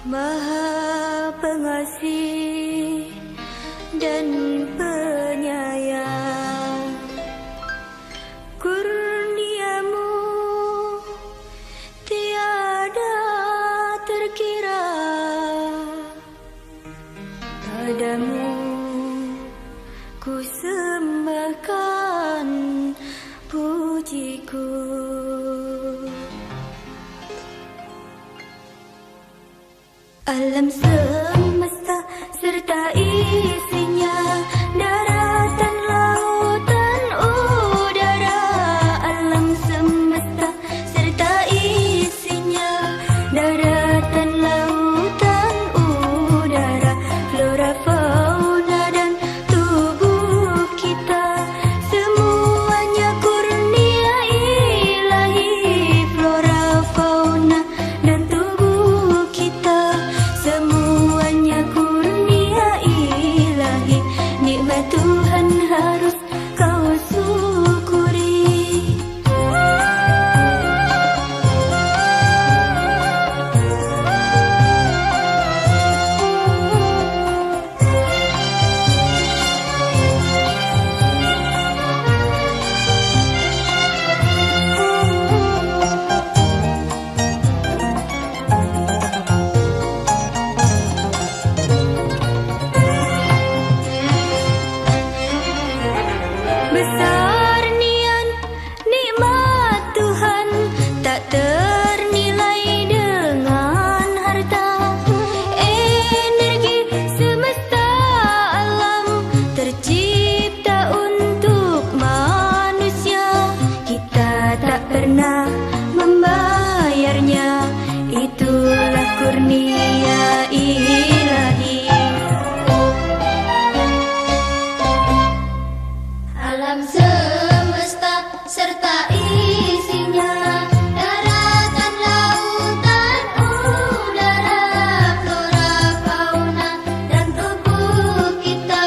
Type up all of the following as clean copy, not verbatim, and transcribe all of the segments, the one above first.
Maha Pengasih dan Penyayang, kurniamu tiada terkira. Padamu ku sembahkan pujiku. Alam semesta serta isinya, daratan, lautan, udara. Alam semesta serta isinya, daratan, lautan, udara. Flora, fauna dan tubuh kita, semuanya kurnia ilahi. Flora, fauna dan tubuh kita, semuanya kurnia ilahi. Nikmat Tuhan harus kau syukuri. Besar nian nikmat Tuhan, tak ternilai dengan harta. Energi semesta alam tercipta untuk manusia. Kita tak pernah membayarnya, itulah kurnia ilahi. Alam semesta serta isinya, daratan, lautan, udara. Flora, fauna dan tubuh kita,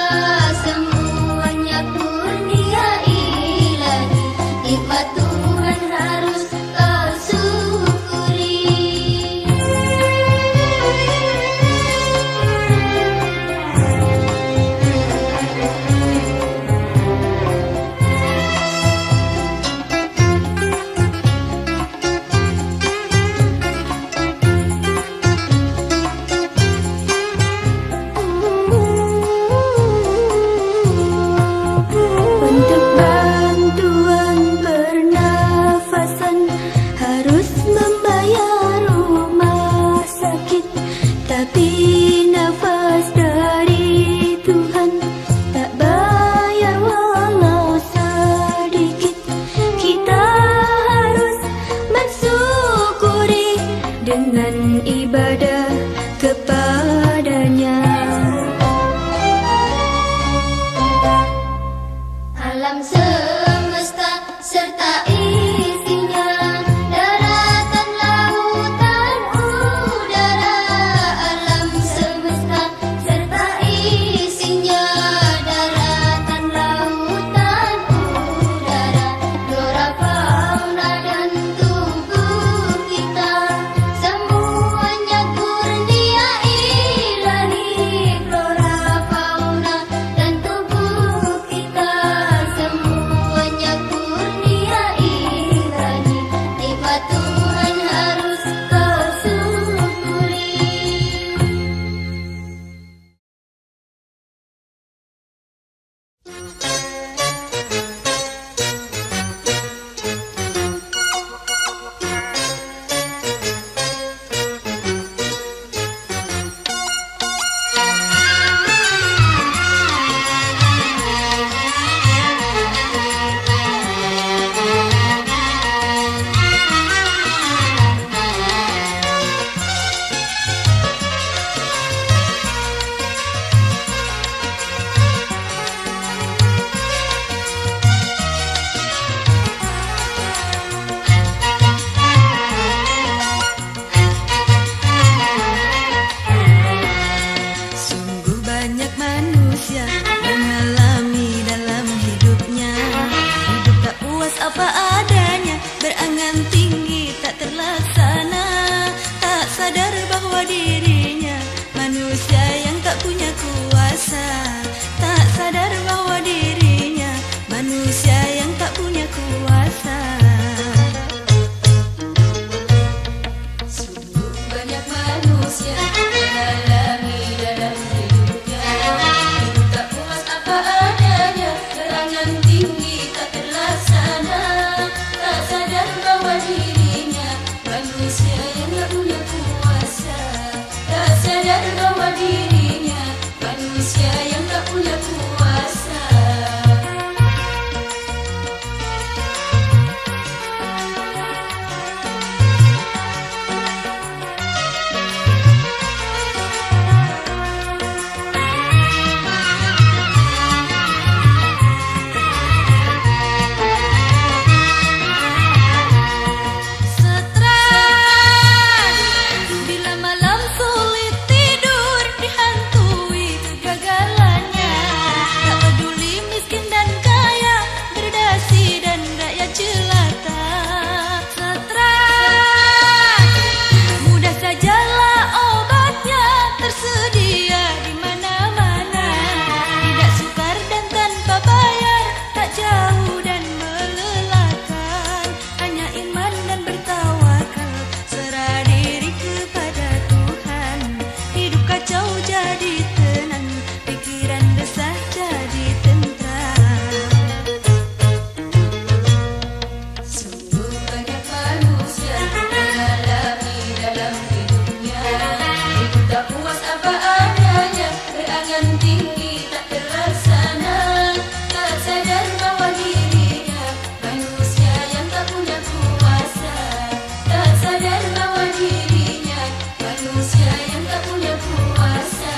semuanya kurnia ilahi. Nikmat Tuhan harus kau syukuri. Untuk bantuan pernafasan harus membayar rumah sakit, tapi nafas dari Tuhan tak bayar walau sedikit. Kita harus mensyukuri dengan ibadah kepadanya. Alam semesta serta isinya, daratan, lautan, udara. Alam semesta serta isinya, daratan, lautan, udara. Flora, fauna dan tubuh kita, semuanya kurnia ilahi. Flora, fauna dan tubuh kita, semuanya kurnia ilahi. Nikmat Tuhan harus kau syukuri. Sungguh banyak manusia mengalami dalam hidupnya, hidup tak puas apa adanya, berangan tinggi tak terlaksana, tak sadar bahwa dirinya Manusia yang tak punya kuasa, tak sadar bahwa dirinya manusia yang tak punya kuasa. Sungguh banyak manusia mengalami dalam hidupnya, hidup tak puas apa adanya, gerangan tinggi tak terlaksana, tak sadar bahwa dirinya manusia yang tak punya kuasa, tak sadar bahwa dirinya manusia yang tak punya kuasa. Bila malam sulit tidur dihantui kegagalannya, tak peduli miskin dan kaya, berdasi dan rakyat jelata. Stres mudah sajalah obatnya, tersedia di mana-mana, tidak sukar dan tanpa bayar, tak jauh dan melelahkan, hanya iman dan bertawakal, serah diri kepada Tuhan. Hidup kacau jadi tenang, pikiran resah jadi tentram. Sungguh banyak manusia mengalami dalam hidupnya, hidup tak puas apa adanya, berangan tinggi tak terlaksana, tak sadar bahwa dirinya manusia yang tak punya kuasa, tak sadar bahwa dirinya manusia yang tak punya kuasa.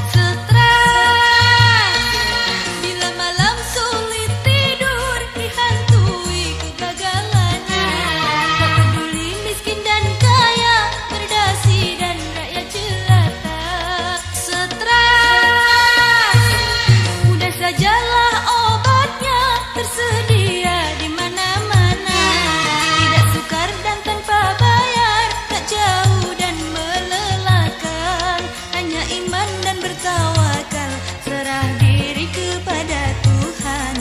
Stres bila malam sulit tidur dihantui kegagalannya, tak peduli miskin dan kaya, berdasi dan rakyat jelata. Stres mudah sajalah obatnya, tersedia di mana-mana, tidak sukar dan tanpa bayar, tak jauh dan melelahkan, hanya iman dan bertawakal, serah diri kepada Tuhan.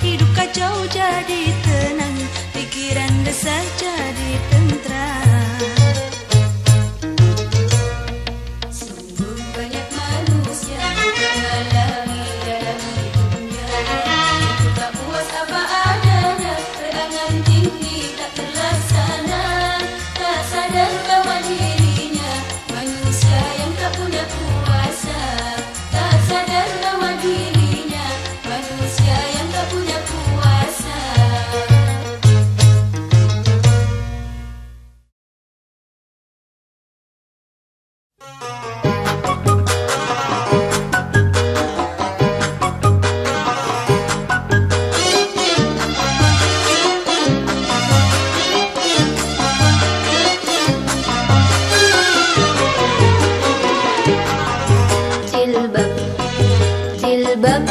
Hidup kacau jadi tenang, pikiran resah jadi tentram. Sungguh banyak manusia mengalami dalam hidupnya, hidup tak puas apa adanya, berangan tinggi tak terlaksana, tak sadar bahwa dirinya manusia yang tak punya kuasa, tak sadar bahwa dirinya manusia yang tak punya kuasa. Jilbab, jilbab,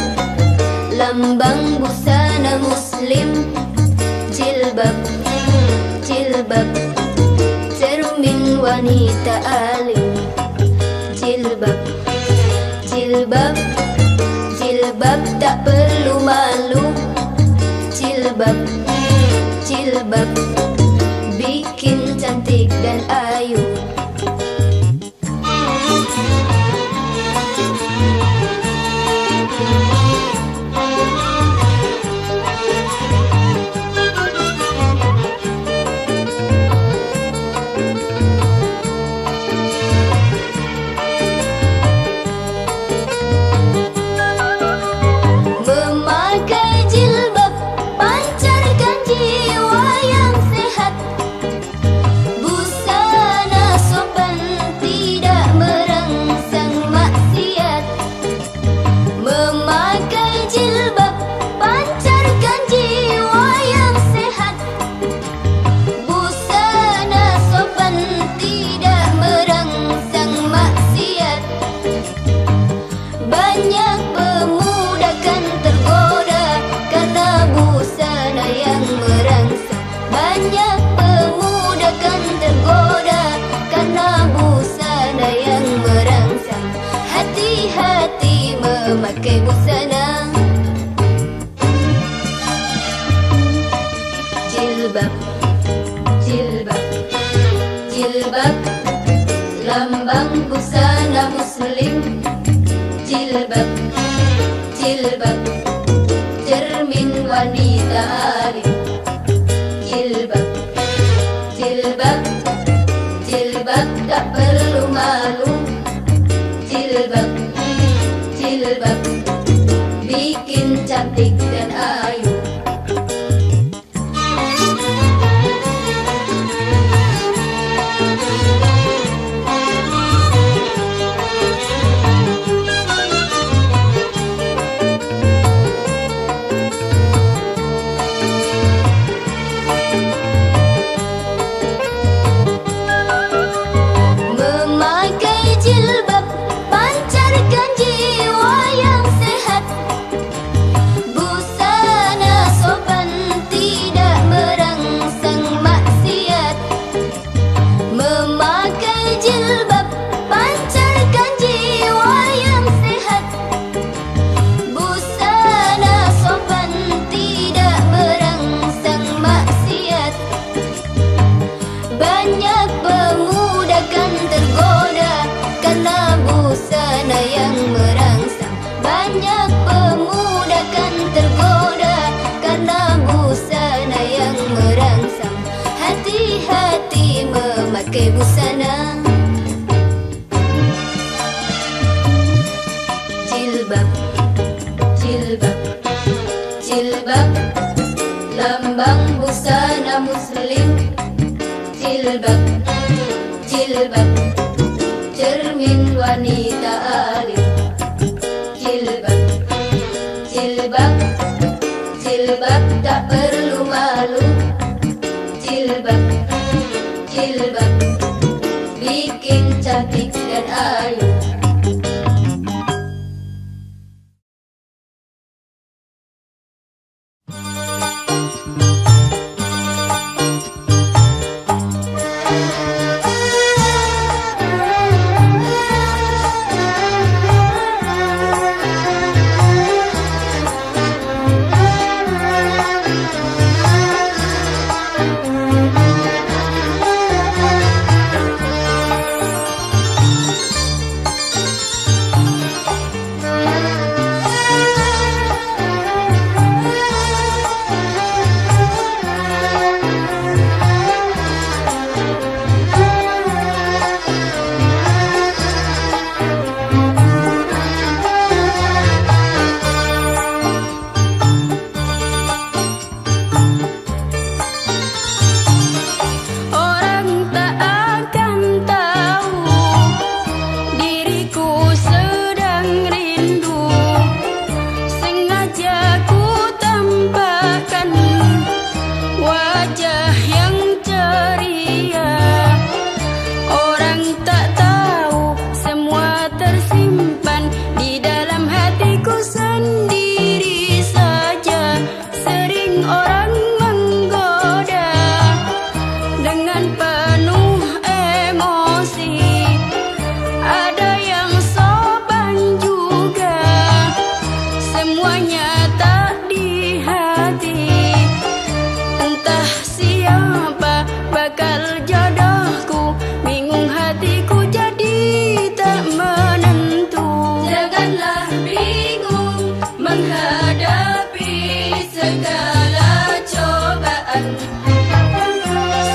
lambang busana muslim. Jilbab, jilbab, cermin wanita alim. Jilbab, jilbab, jilbab tak perlu malu. Jilbab, jilbab, bikin cantik dan ayu. Memakai jilbab pancarkan jiwa yang sehat, busana Jilbab, jilbab, jilbab, lambang busana muslim. Jilbab, jilbab, cermin wanita alim. Jilbab, jilbab, jilbab tak perlu malu. Jilbab, jilbab, bikin cantik dan ayu. Memakai busana. Jilbab, jilbab, jilbab, lambang busana muslim. Jilbab, jilbab, cermin wanita alim. Jilbab, jilbab, jilbab tak perlu malu. Jilbab, jilbab, bikin cantik dan ayu.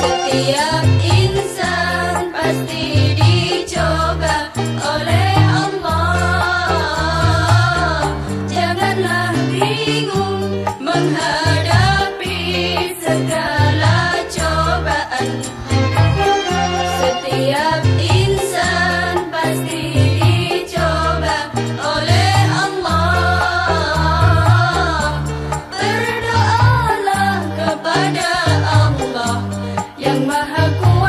Setiap insan pasti dicoba oleh Allah. Janganlah bingung menghadapi segala cobaan. Setiap insan pasti dicoba oleh Allah. Berdoalah kepada Allah yang Maha Kuasa.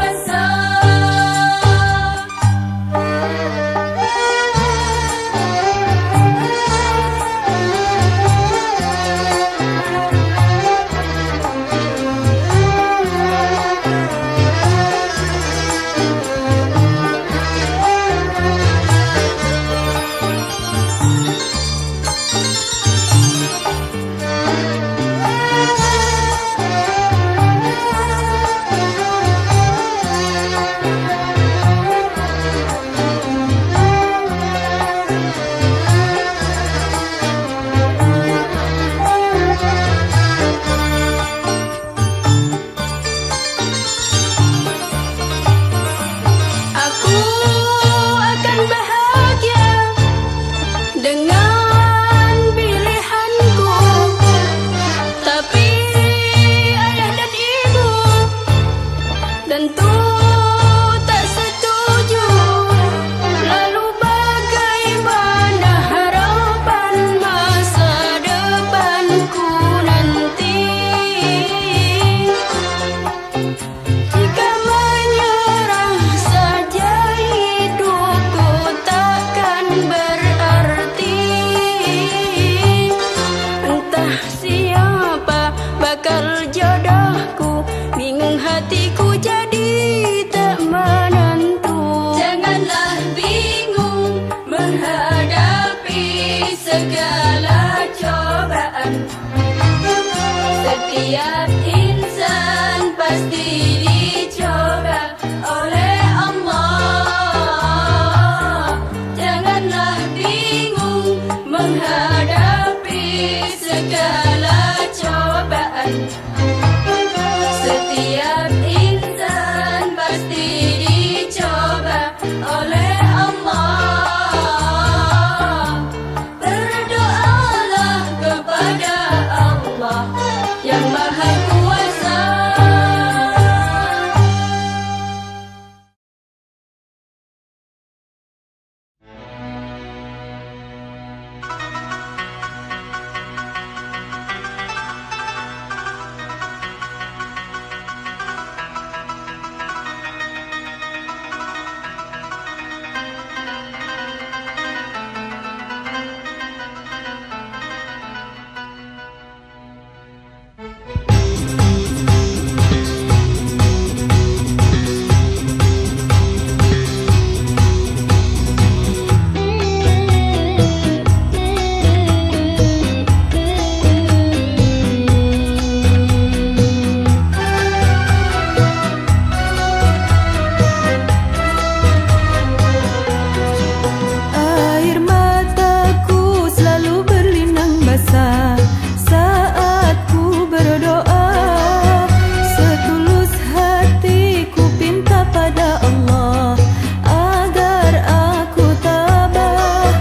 pasti dicoba oleh Allah. Janganlah bingung menghadapi segala cobaan. Setiap insan pasti dicoba oleh Allah. Berdoalah kepada Allah yang Maha Kuasa. Air mataku selalu berlinang basah saat ku berdoa. Setulus hatiku pinta pada Allah agar aku tabah.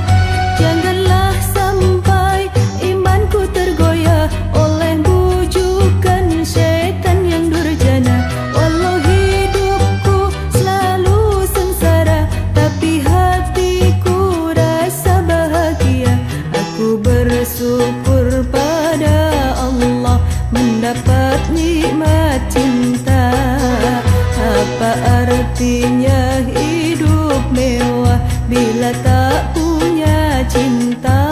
Janganlah sampai imanku tergoyah oleh bujukan syaitan yang durjana. Walau hidupku selalu sengsara, tapi hatiku rasa bahagia. Aku bersyukur pada Allah mendapat nikmat cinta. Apa artinya hidup mewah bila tak punya cinta?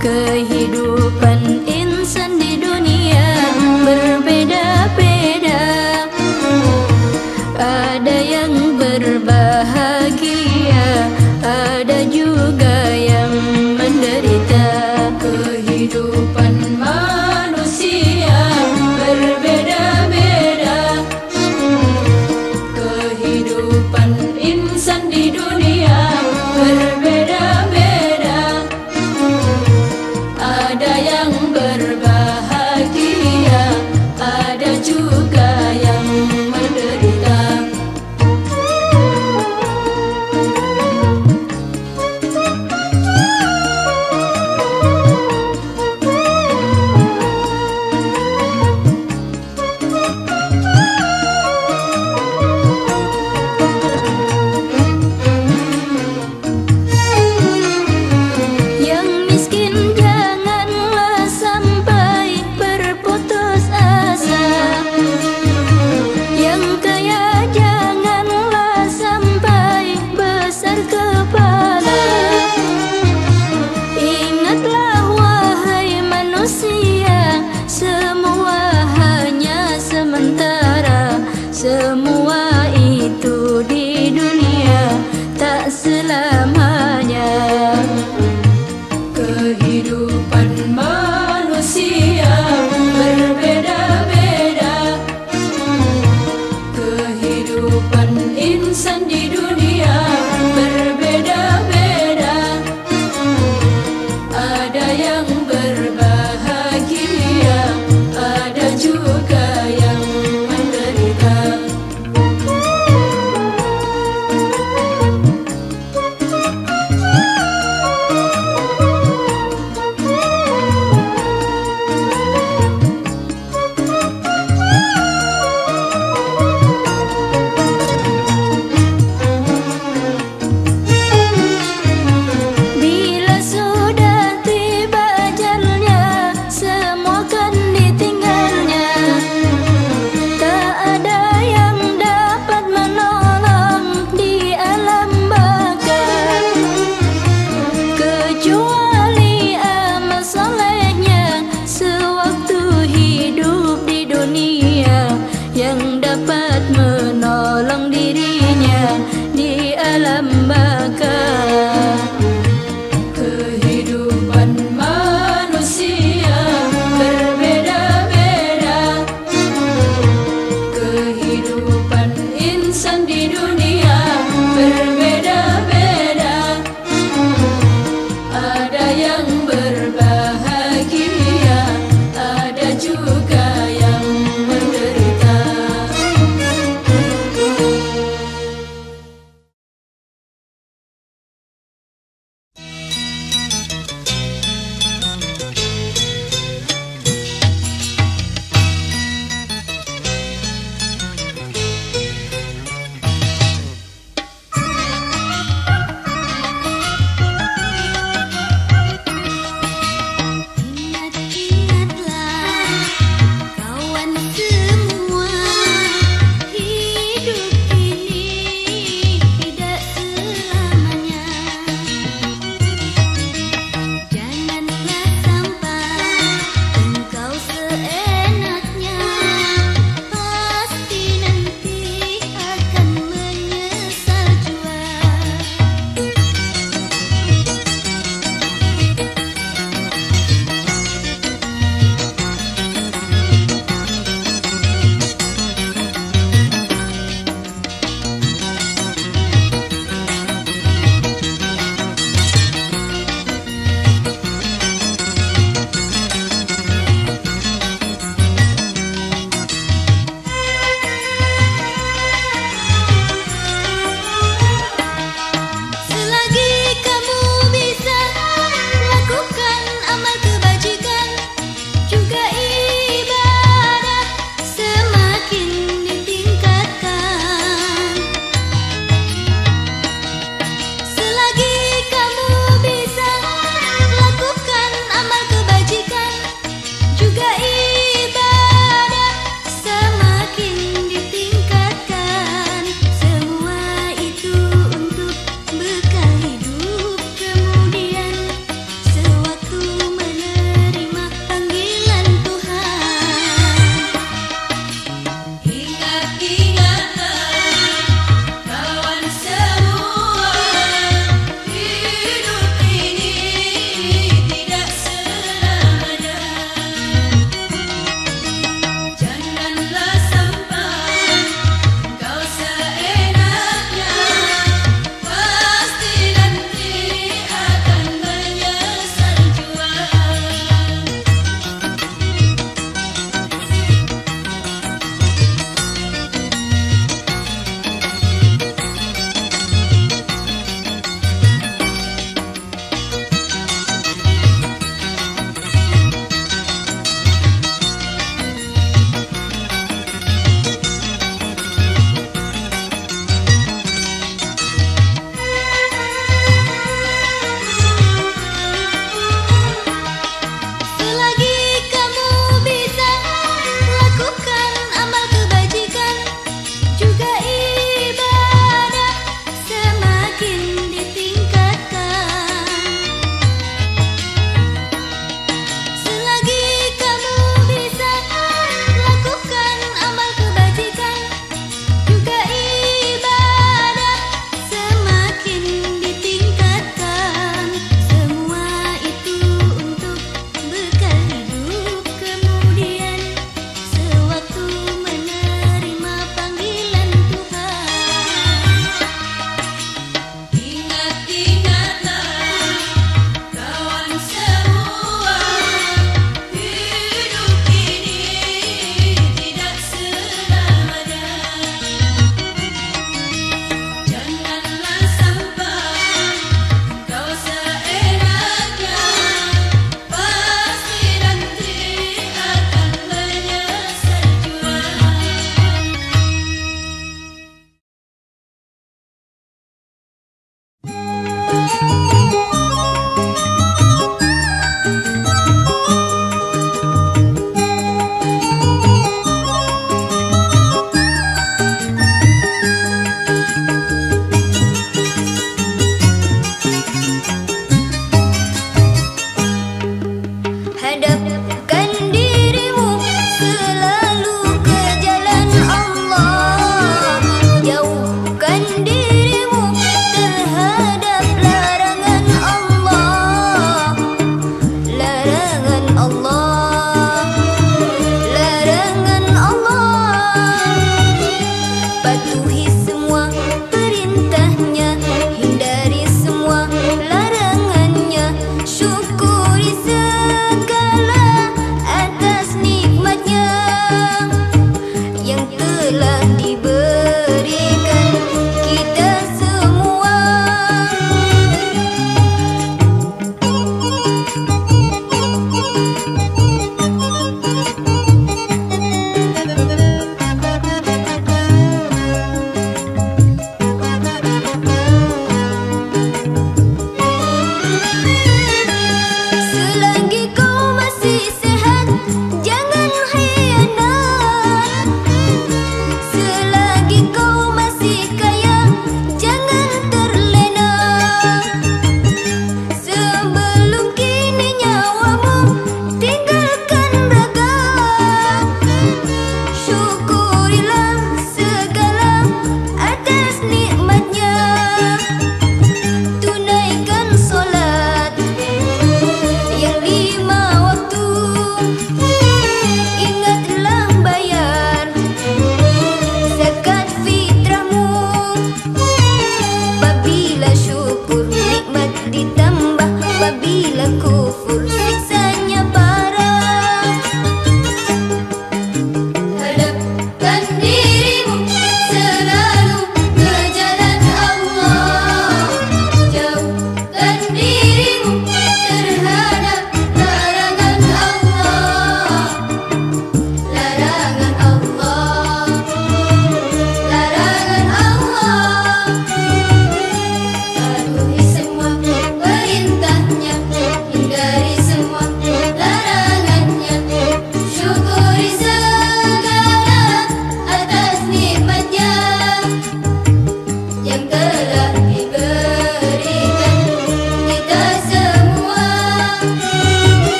Kehidupan insan di dunia berbeda-beda. Ada yang berbahagia, ada juga yang menderita. Kehidupan manusia berbeda-beda. Kehidupan insan di dunia berbeda-beda. Ada yang berbahagia, ada juga yang menderita. Semua itu di dunia tak selamanya. Kehidupan manusia berbeda-beda. Kehidupan insan di dunia berbeda-beda. Ada yang berbahagia, ada juga yang menderita.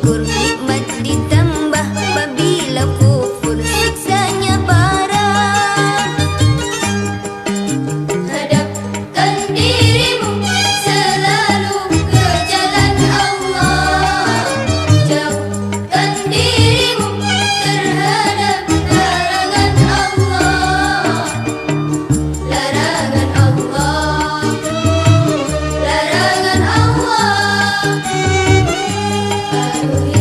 syukur, nikmat ditambah. Apabila kufur, siksanya parah. Hadapkan dirimu selalu ke jalan Allah. Jauhkan dirimu terhadap larangan Allah. Larangan Allah, larangan Allah. Patuhi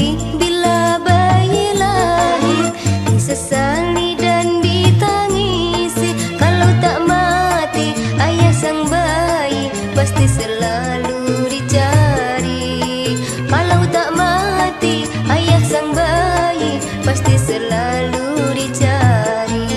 mati bila bayi lahir, disesali dan ditangisi. Kalau tak mati ayah sang bayi, pasti selalu dicari. Kalau tak mati ayah sang bayi, pasti selalu dicari.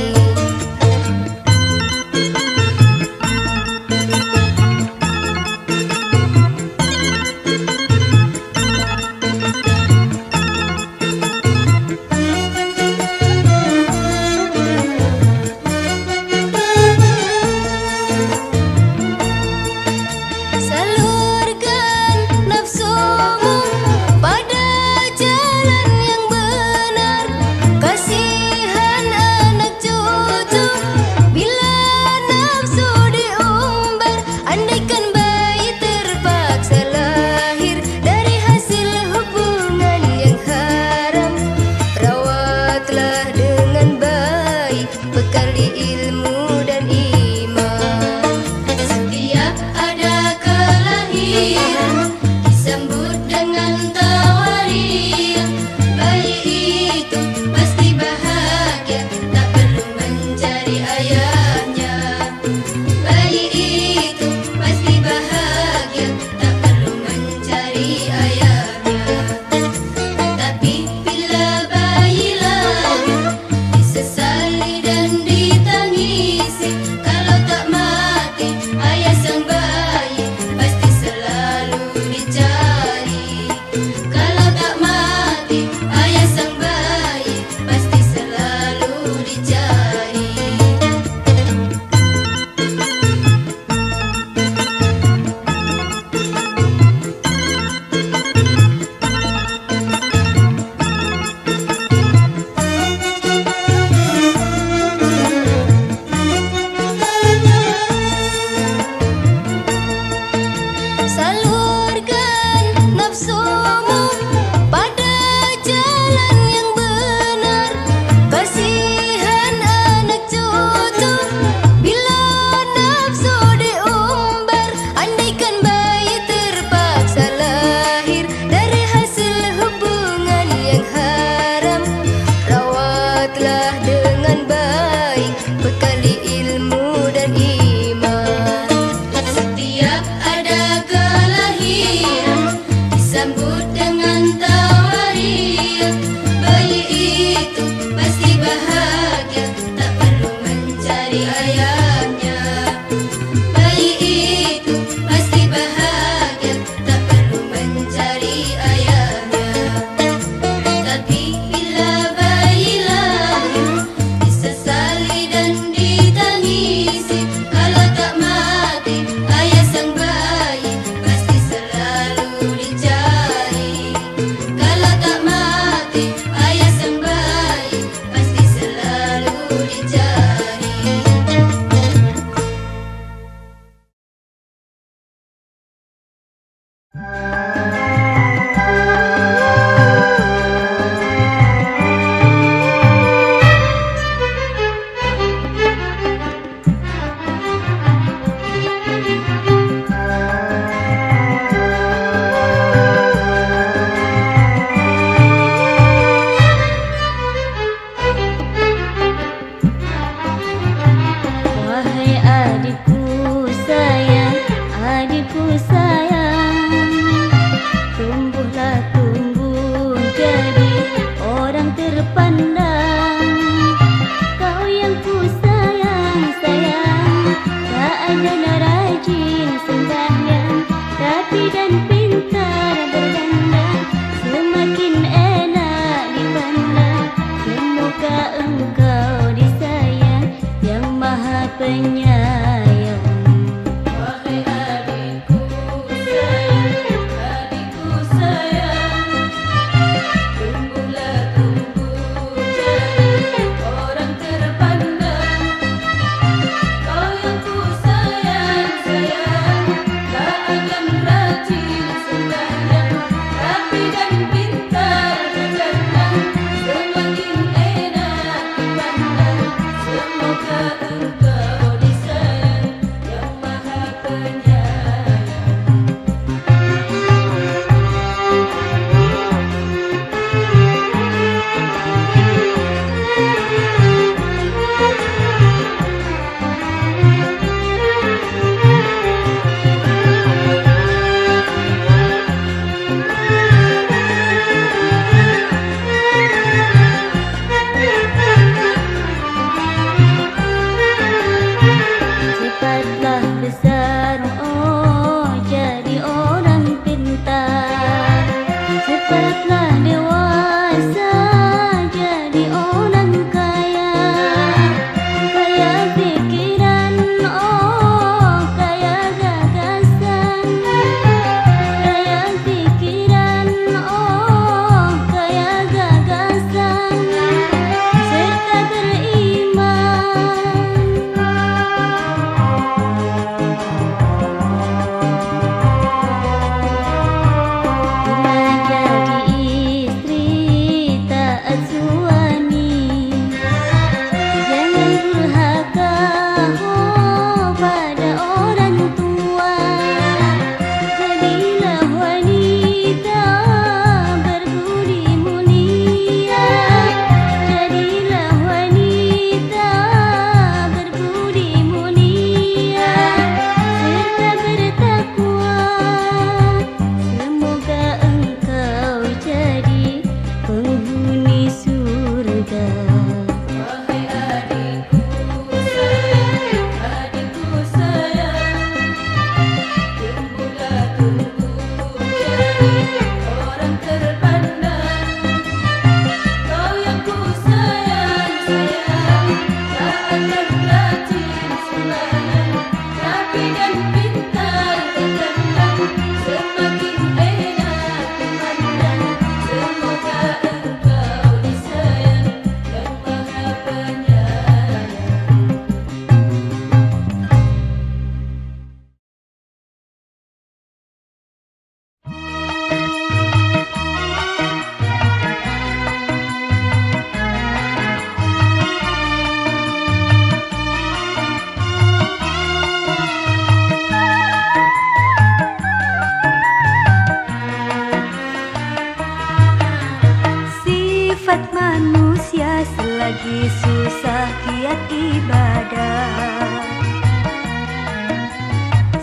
selagi susah giat ibadah.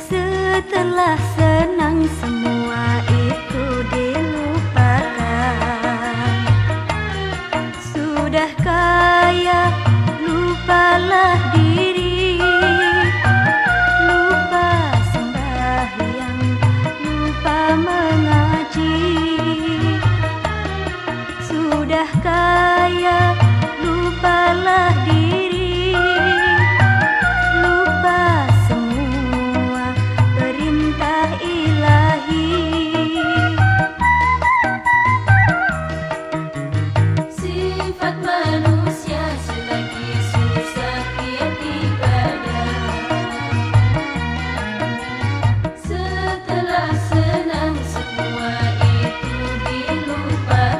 Setelah senang semua itu dilupakan. Sudah kaya lupalah diri, lupa sembahyang, lupa mengaji. Sudah kaya lupalah diri, lupa semua perintah ilahi. Sifat manusia selagi susah giat ibadah. Setelah senang semua itu dilupakan.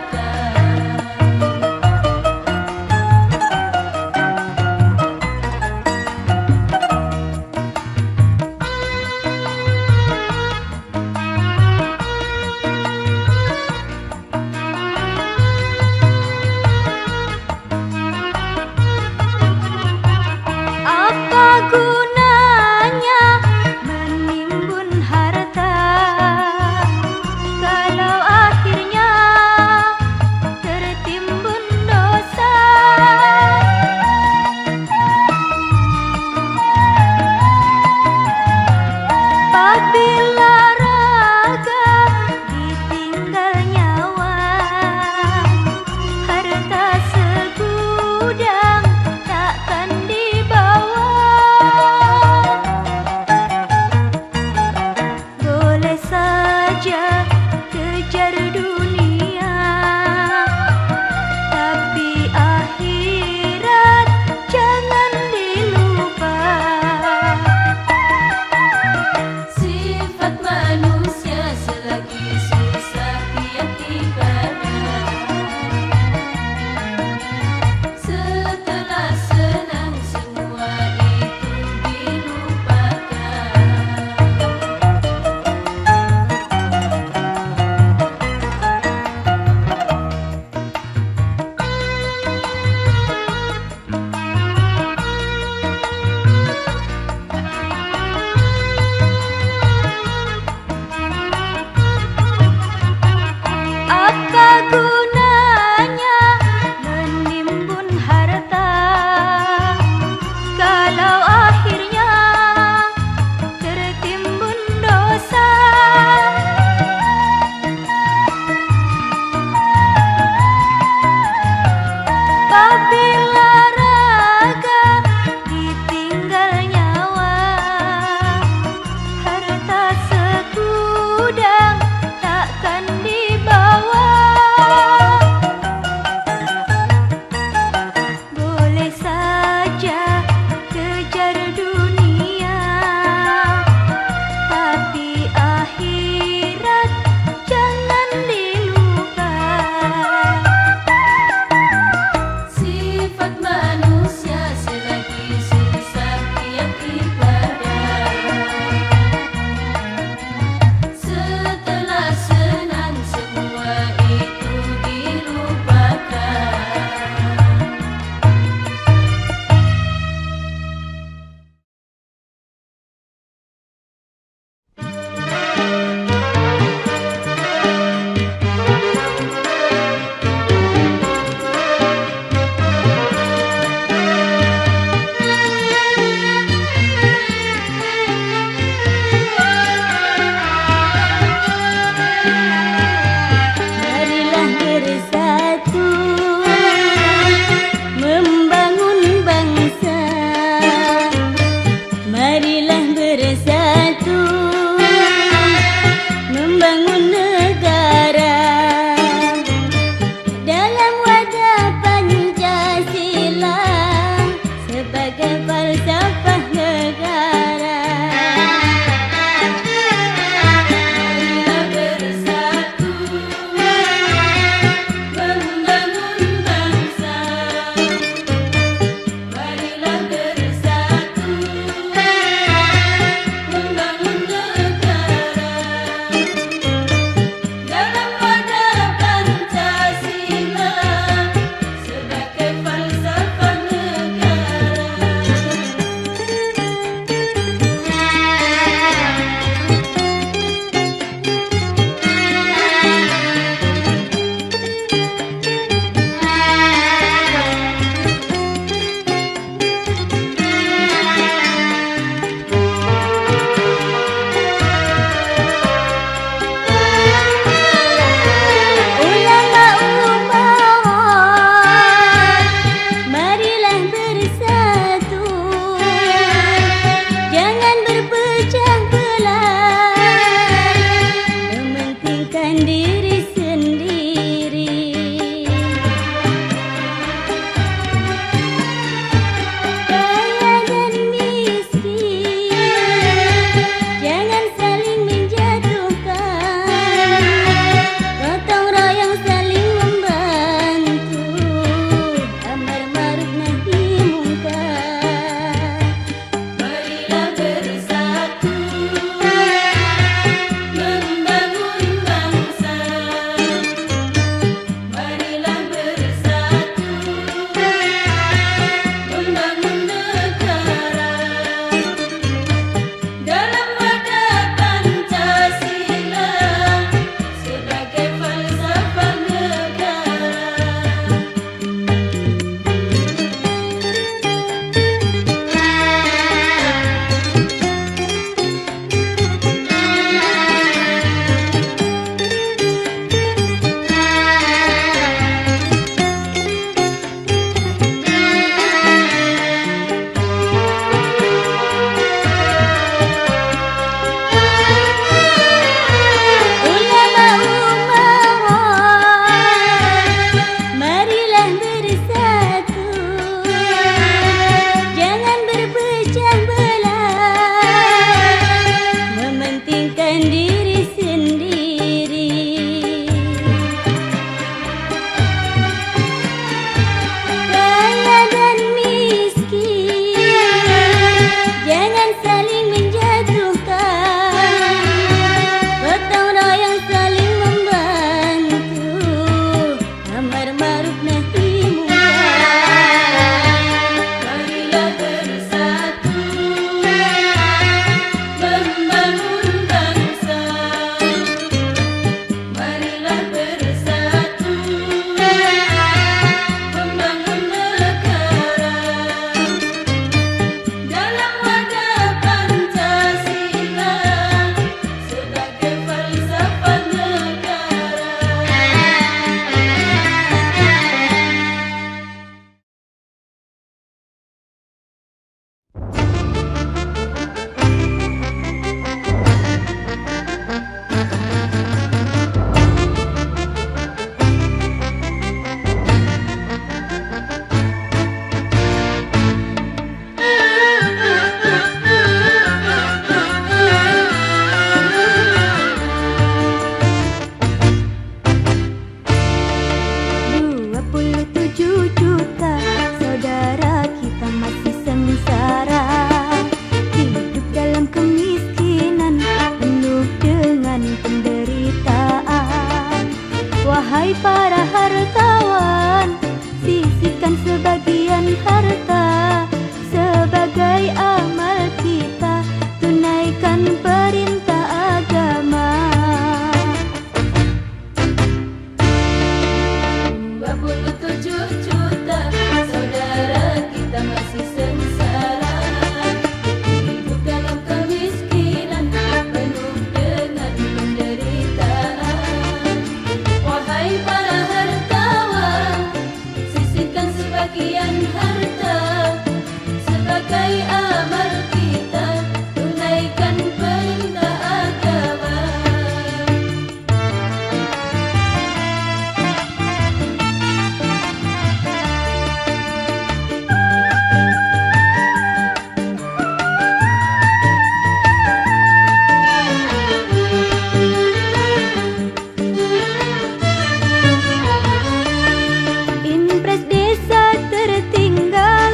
Impres desa tertinggal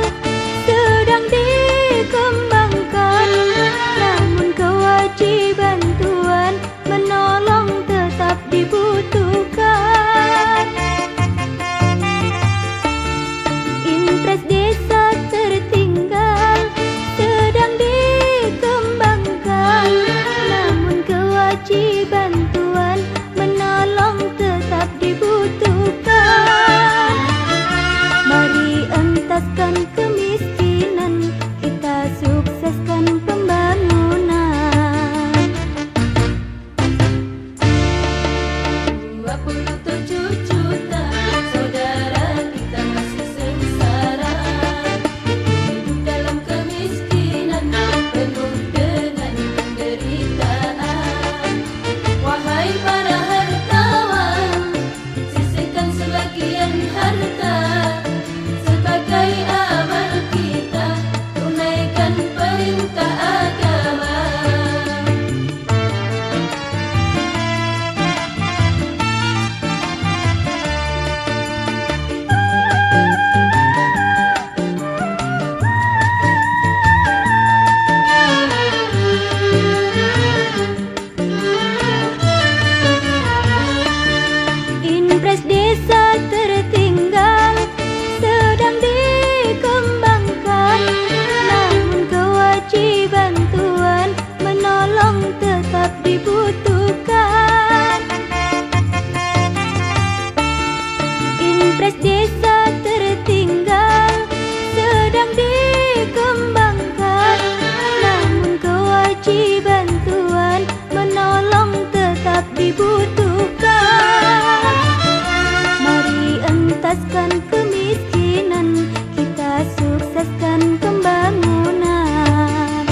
sedang dikembangkan, namun kewajiban Tuhan menolong tetap dibutuhkan. Impres desa tertinggal sedang dikembangkan, namun kewajiban Tuhan menolong tetap dibutuhkan. Mari entaskan kemiskinan, kita sukseskan pembangunan. 27 juta saudara kita masih sengsara, hidup dalam kemiskinan penuh dengan penderitaan. Wahai para hartawan, sisihkan sebagian harta sebagai amal kita, tunaikan perintah agama. Impres desa tertinggal sedang dikembangkan, namun kewajiban Tuhan menolong tetap dibutuhkan. Impres desa tertinggal sedang dikembangkan, namun kewajiban Tuhan menolong tetap dibutuhkan. Mari entaskan kemiskinan, kita sukseskan pembangunan.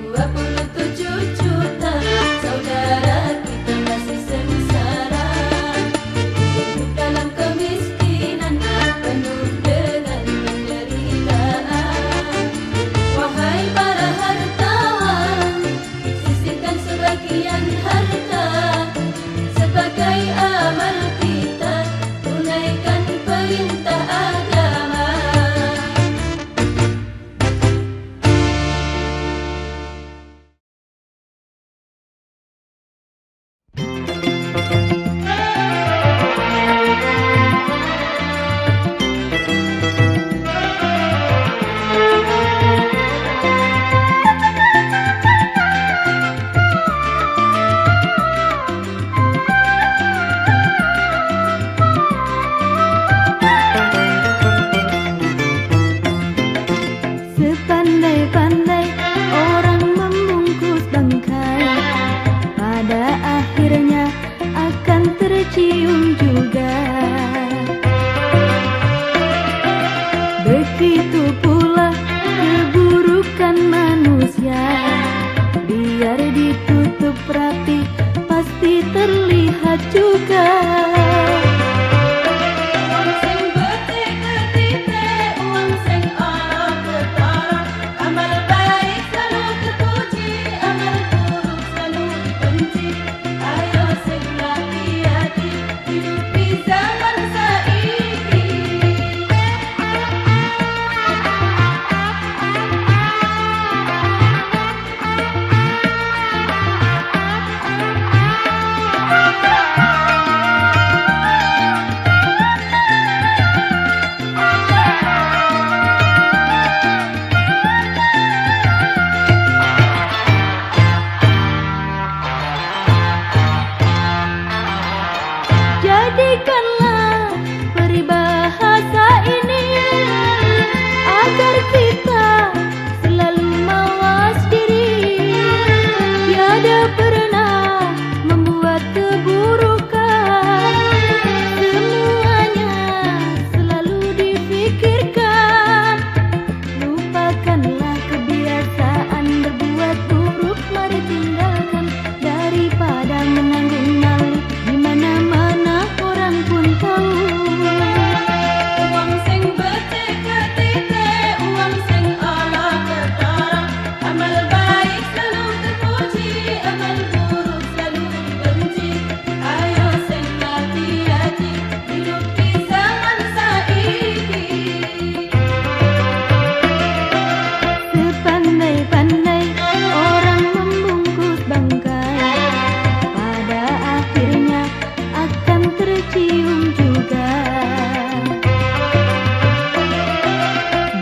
27 juta saudara kita masih sengsara, hidup dalam kemiskinan penuh dengan penderitaan. Wahai para hartawan, sisihkan sebagian harta sebagai amal kita, tunaikan perintah agama. Sepandai-pandai orang membungkus bangkai, pada akhirnya akan tercium juga. Begitu pula keburukan manusia, biar ditutup rapi pasti terlihat juga. Jadikanlah peribahasa ini agar kita selalu mawas diri, tiada pernah membuat keburukan, semuanya selalu difikirkan. Lupakanlah kebiasaan berbuat buruk, mari tinggalkan daripada menanggung nyali di mana-mana orang pun tercium juga.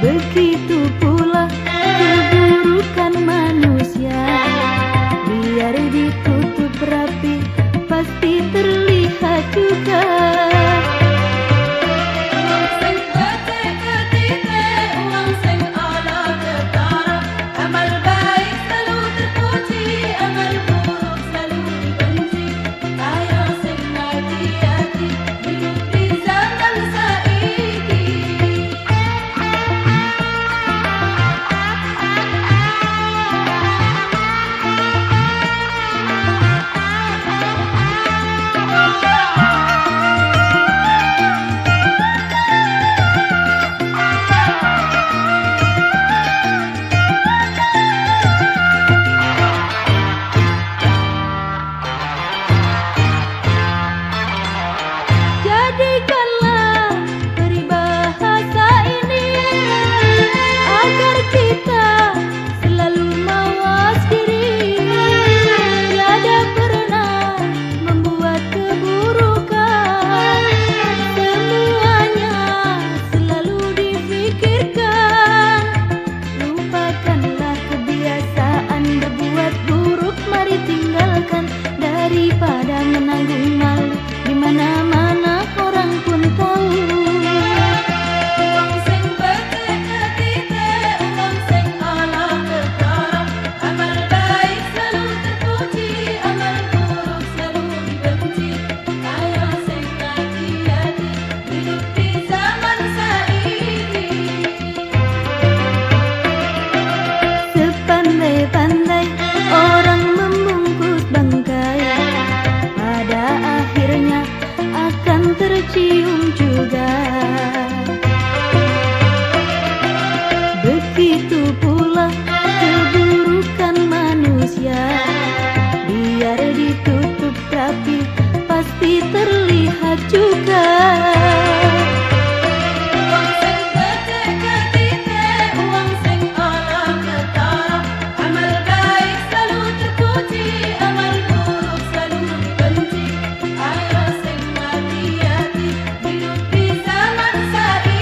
Begitu pula keburukan manusia, biar ditutup rapi pasti terlihat juga. Jadikanlah peribahasa ini agar kita selalu mawas diri, tiada pernah membuat keburukan, semuanya selalu difikirkan. Lupakanlah kebiasaan berbuat buruk, mari tinggalkan daripada menanggung malu di mana-mana orang pun tahu. Wong sing becik ketite, wong sing ala ketara, amal baik selalu terpuji, amal buruk selalu dibenci. Ayo sing hati-hati hidup di zaman saiki. Sepandai-pandai orang membungkus bangkai, pada akhirnya akan tercium juga. Begitu pula keburukan manusia, biar ditutup rapi pasti terlihat juga. Wong sing becik ketite, wong sing ala ketara, amal baik selalu terpuji, amal buruk selalu dibenci. Ayo sing hati-hati hidup di zaman saiki.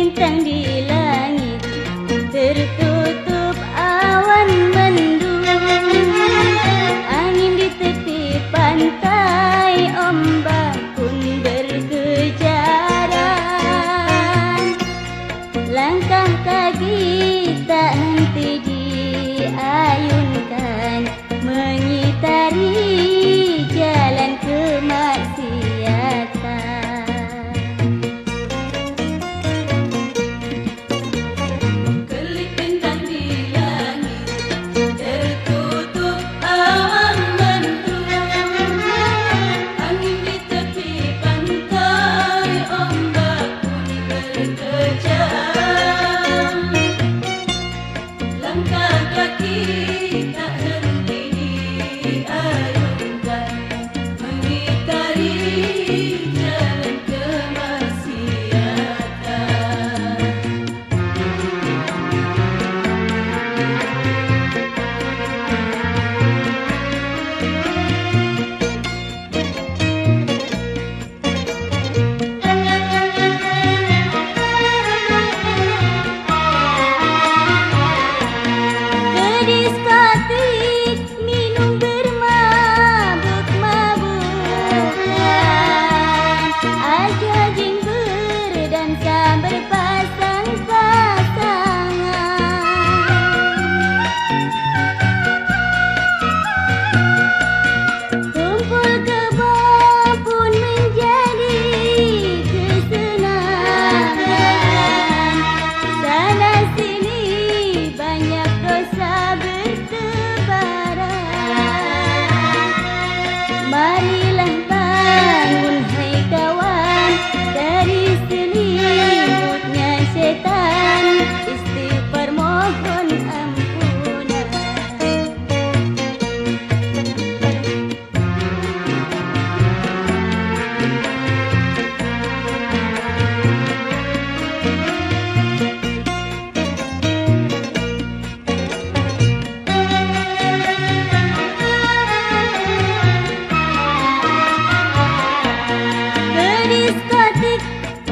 bintang di langit, tertutup awan mendung. Angin di tepi pantai, ombak pun berkejaran. Langkah kaki tak henti diayunkan, mengitari jalan kemaksiatan. Kelip bintang di langit, tertutup awan mendung. Angin di tepi pantai, ombak pun berkejaran. Langkah kaki tak henti diayunkan, mengitari jalan kemaksiatan. Ke diskotik minum bermabuk-mabukan, aja jing berdansa berpasang-pasangan. Kumpul kebo pun menjadi kesenangan. Sana sini banyak dosa bertebaran. Marilah bangun hai kawan, dari selimutnya setan, istighfar mohon ampunan. Ke diskotik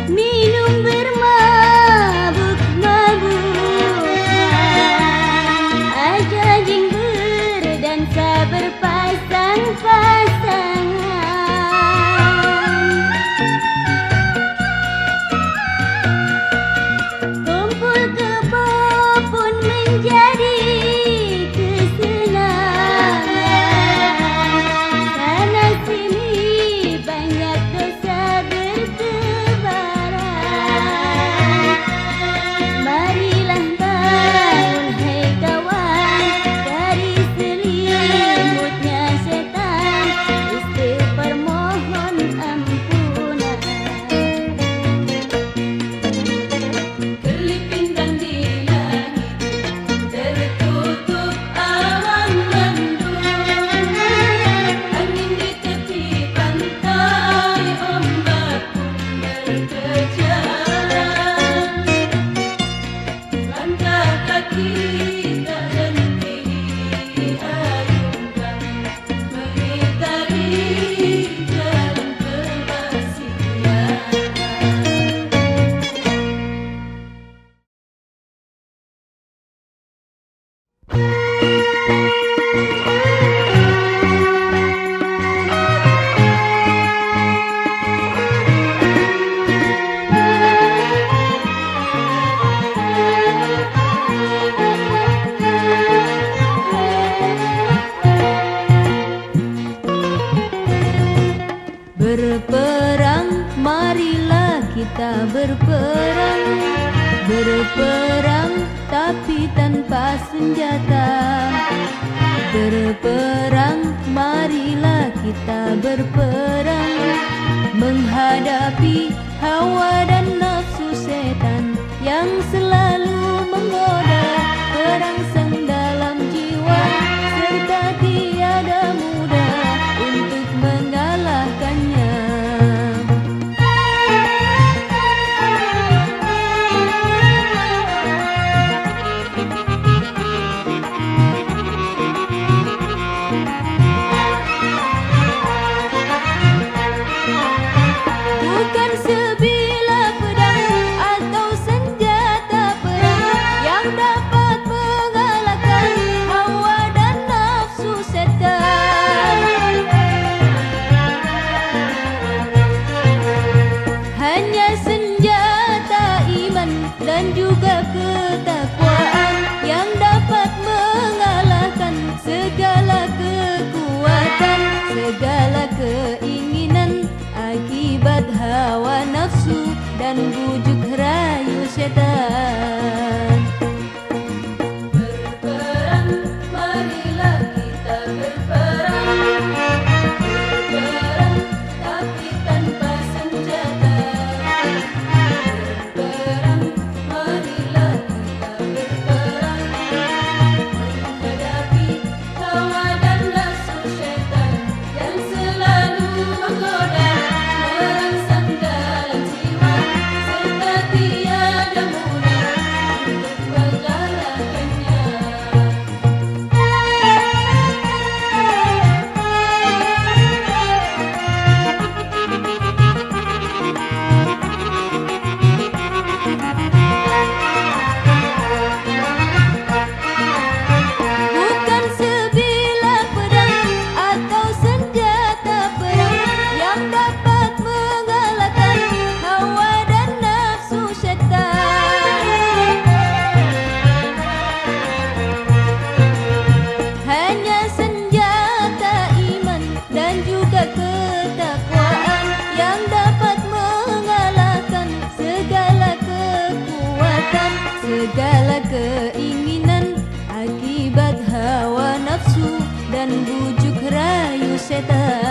minum bermabuk-mabukan, aja jing berdansa berpasang-pasangan. Kumpul kebo pun menjadi kesenangan. Sana sini banyak dosa bertebaran. Marilah bangun hai kawan, dari selimutnya setan, istighfar mohon ampunan. Kelip bintang di langit, tertutup awan mendung. Angin di tepi pantai, ombak pun berkejaran. Langkah kaki tak henti diayunkan, mengitari jalan kemaksiatan. Berperang, marilah kita berperang. Berperang tapi tanpa senjata. Berperang, marilah kita berperang, menghadapi hawa dan nafsu setan yang selalu menggoda. Terangsang dalam jiwa serta tiada mudah untuk mengalahkannya. Bukan sebilah pedang atau senjata segala keinginan akibat hawa nafsu dan bujuk rayu setan. Berperang, marilah kita berperang. Berperang, tapi tanpa senjata. Berperang, marilah kita berperang. Menghadapi hawa dan nafsu setan yang selalu menggoda, merangsang dalam jiwa, serta tiada mudah untuk mengalahkannya. Bukan sebilah pedang atau senjata perang yang dapat mengalahkan hawa dan nafsu syaitan. Hanya senjata iman dan juga ketakwaan yang dapat mengalahkan segala kekuatan, segala keinginan akibat hawa nafsu dan bujuk rayu setan.